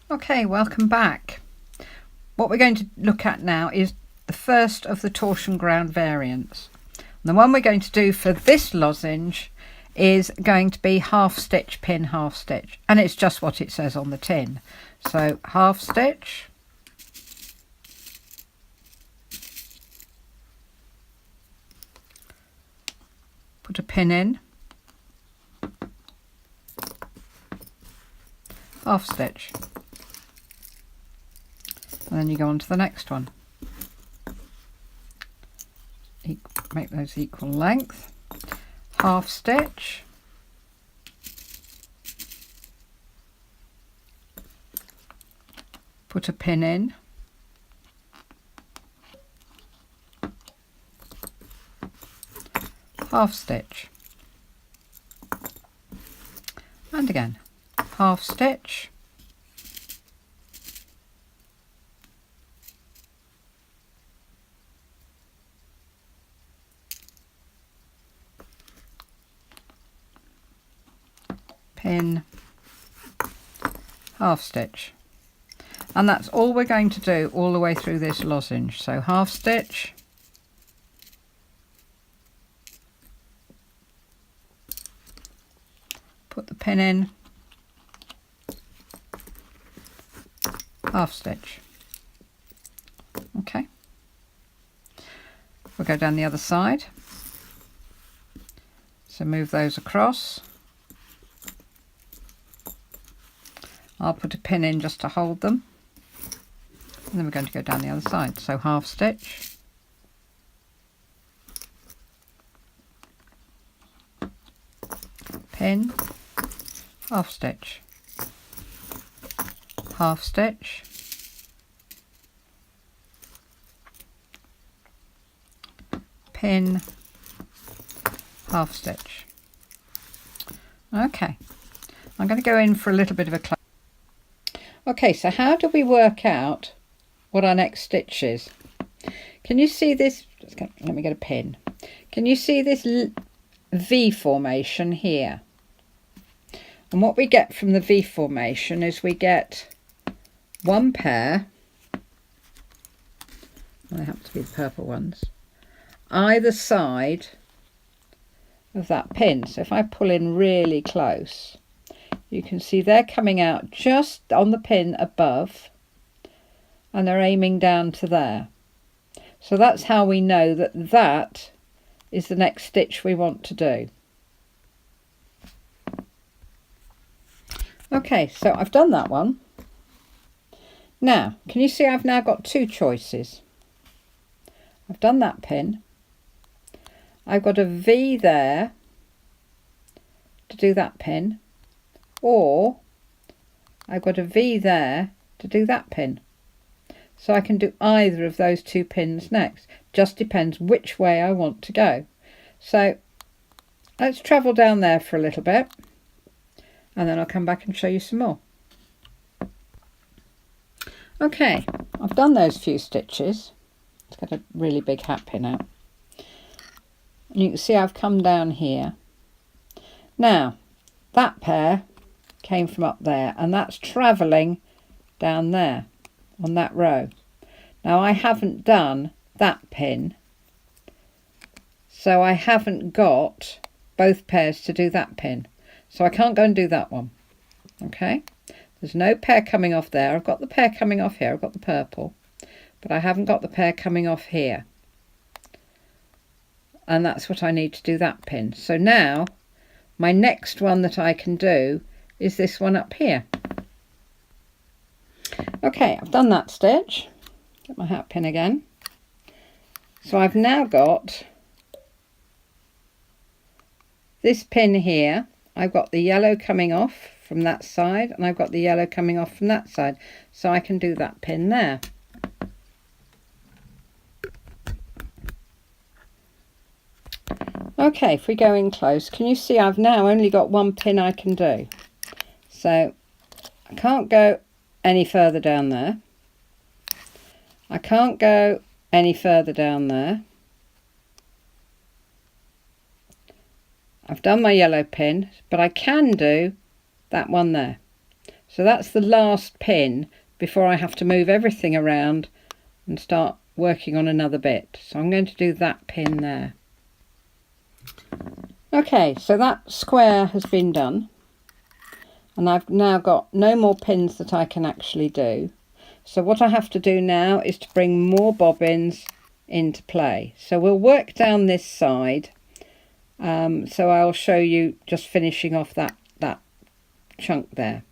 Okay, welcome back. What we're going to look at now is the first of the Torchon Ground variants. And the one we're going to do for this lozenge is going to be half stitch, pin, half stitch, and it's just what it says on the tin. So half stitch, put a pin in, half stitch, and then you go on to the next one. Make those equal length, half stitch, put a pin in, half stitch, and again half stitch, pin, half stitch, and that's all we're going to do all the way through this lozenge. So half stitch, put the pin in, half stitch. Okay, we'll go down the other side, so move those across. I'll put a pin in just to hold them, and then we're going to go down the other side. So half stitch, pin, half stitch, half stitch, pin, half stitch. Okay, I'm going to go in for a little bit of a close. Okay, so how do we work out what our next stitch is? Can you see this? Let me get a pin. Can you see this V formation here? And what we get from the V formation is we get one pair, they happen to be the purple ones, either side of that pin. So if I pull in really close, you can see they're coming out just on the pin above and they're aiming down to there. So that's how we know that that is the next stitch we want to do. Okay, so I've done that one. Now, can you see I've now got two choices? I've done that pin. I've got a V there to do that pin, or I've got a V there to do that pin. So I can do either of those two pins next. Just depends which way I want to go. So let's travel down there for a little bit, and then I'll come back and show you some more. Okay, I've done those few stitches. Let's get a really big hat pin out. And you can see I've come down here. Now, that pair came from up there, and that's travelling down there on that row. Now, I haven't done that pin, so I haven't got both pairs to do that pin. So I can't go and do that one. Okay, there's no pair coming off there. I've got the pair coming off here. I've got the purple, but I haven't got the pair coming off here. And that's what I need to do that pin. So now my next one that I can do is this one up here. Okay, I've done that stitch. Get my hat pin again. So I've now got this pin here. I've got the yellow coming off from that side, and I've got the yellow coming off from that side. So I can do that pin there. Okay, if we go in close, can you see I've now only got one pin I can do? So I can't go any further down there. I can't go any further down there. I've done my yellow pin, but I can do that one there. So that's the last pin before I have to move everything around and start working on another bit. So I'm going to do that pin there. Okay, so that square has been done, and I've now got no more pins that I can actually do. So what I have to do now is to bring more bobbins into play. So we'll work down this side. So I'll show you just finishing off that chunk there.